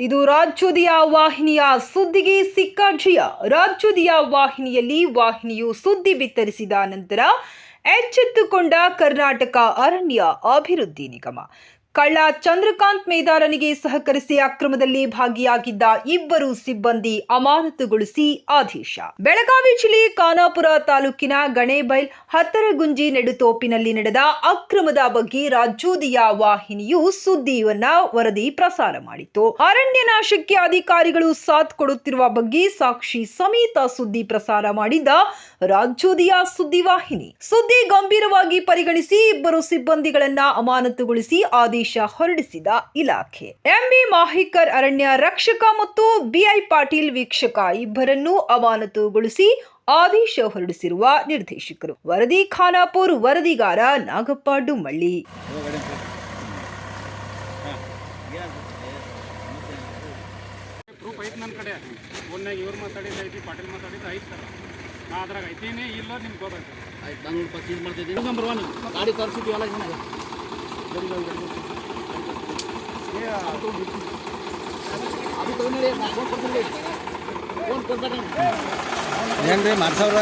ಇದು ರಾಜ್ಯೋದಯ ವಾಹಿನಿಯ ಸುದ್ದಿಗೆ ಸಿಕ್ಕ ಜಯ. ರಾಜ್ಯೋದಯ ವಾಹಿನಿಯಲ್ಲಿ ವಾಹಿನಿಯು ಸುದ್ದಿ ಬಿತ್ತರಿಸಿದ ನಂತರ ಎಚ್ಚೆತ್ತುಕೊಂಡ ಕರ್ನಾಟಕ ಅರಣ್ಯ ಅಭಿವೃದ್ಧಿ ನಿಗಮ. ಕಳ್ಳ ಚಂದ್ರಕಾಂತ್ ಮೇದಾರನಿಗೆ ಸಹಕರಿಸಿ ಅಕ್ರಮದಲ್ಲಿ ಭಾಗಿಯಾಗಿದ್ದ ಇಬ್ಬರು ಸಿಬ್ಬಂದಿ ಅಮಾನತುಗೊಳಿಸಿ ಆದೇಶ. ಬೆಳಗಾವಿ ಜಿಲ್ಲೆ ಖಾನಾಪುರ ತಾಲೂಕಿನ ಗಣೇಬೈಲ್ ಹತ್ತರಗುಂಜಿ ನೆಡುತೋಪಿನಲ್ಲಿ ನಡೆದ ಅಕ್ರಮದ ಬಗ್ಗೆ ರಾಜ್ಯೋದಯ ವಾಹಿನಿಯು ಸುದ್ದಿಯನ್ನ ವರದಿ ಪ್ರಸಾರ ಮಾಡಿತ್ತು. ಅರಣ್ಯ ನಾಶಕ್ಕೆ ಅಧಿಕಾರಿಗಳು ಸಾಥ್ ಕೊಡುತ್ತಿರುವ ಬಗ್ಗೆ ಸಾಕ್ಷಿ ಸಮೇತ ಸುದ್ದಿ ಪ್ರಸಾರ ಮಾಡಿದ್ದ ರಾಜ್ಯೋದಯ ಸುದ್ದಿವಾಹಿನಿ ಸುದ್ದಿ ಗಂಭೀರವಾಗಿ ಪರಿಗಣಿಸಿ ಇಬ್ಬರು ಸಿಬ್ಬಂದಿಗಳನ್ನ ಅಮಾನತುಗೊಳಿಸಿ ಆದೇಶ ಹೊರಡಿಸಿದ ಇಲಾಖೆ. ಎಂಬಿ ಮಾಹಿಕರ್ ಅರಣ್ಯ ರಕ್ಷಕ ಮತ್ತು ಬಿಐ ಪಾಟೀಲ್ ವೀಕ್ಷಕ ಇಬ್ಬರನ್ನು ಅಮಾನತುಗೊಳಿಸಿ ಆದೇಶ ಹೊರಡಿಸಿರುವ ನಿರ್ದೇಶಕರು. ವರದಿ ಖಾನಾಪುರ್, ವರದಿಗಾರ ನಾಗಪ್ಪ ಡುಮ್ಮಳ್ಳಿ. ನನ್ನ ಕಡೆ ಒಂದಾಗ ಇವ್ರು ಮಾತಾಡಿದ್ದು ಐತಿ, ಪಾಟೀಲ್ ಮಾತಾಡಿದ್ದು ಐತಿ ಸರ್. ನಾ ಅದ್ರಾಗ ಐತೀನಿ ಇಲ್ಲ ನಿಮ್ಗೆ ಗೊತ್ತಾಯ್ತು. ಆಯ್ತು, ನಾನು ಪರ್ಚೇಸ್ ಮಾಡ್ತಿದ್ದೀನಿ. ನಂಬರ್ 1 ಗಾಡಿ ತರಿಸಿದ್ವಿ ಎಲ್ಲ ಜನ ಅದು ತೊಗೊಂಡಿ ನಾ ಫೋನ್ ಕೊಡ್ತೀನಿ. ಫೋನ್ ಕೊಡ್ಬೇಕ ಏನು ರೀ ಮಾಡ್ಸವ್ರ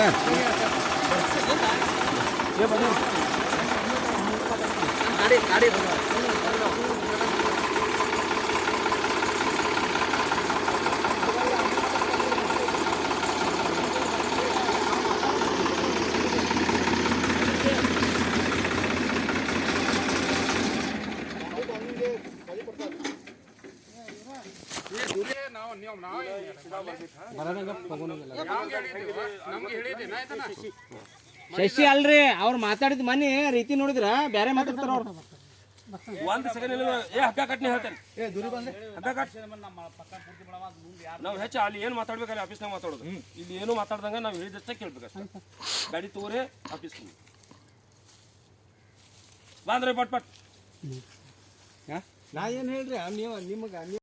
ಗಾಡಿ ಗಾಡಿ ಶಶಿ ಅಲ್ರಿ ಅವ್ರು ಮಾತಾಡಿದ ಮನೆ ರೀತಿ ನೋಡಿದ್ರ ಬೇರೆ ಮಾತಾಡ್ತಾರ ಅವ್ರು. ಒಂದು ಸೆಕೆಂಡ್ ಹಗ್ಗ ಕಟ್ನಿ ಹೇಳ್ತೇನೆ. ಹಗ್ಗ ಕಟ್ ನಾವು ಹೆಚ್ಚು ಅಲ್ಲಿ ಏನು ಮಾತಾಡ್ಬೇಕಲ್ಲಿ ಆಫೀಸ್ನಾಗ ಮಾತಾಡೋದು. ಇಲ್ಲಿ ಏನು ಮಾತಾಡ್ದಂಗ ನಾವು ಹೇಳಿದಷ್ಟೇ ಕೇಳ್ಬೇಕಷ್ಟೇ. ಗಾಡಿ ತಗೋರಿ ಆಫೀಸ್ ಬಂದ್ರಿ ಪಟ್ ಪಟ್. ನಾ ಏನು ಹೇಳ್ರಿ ನೀವು ನಿಮಗೆ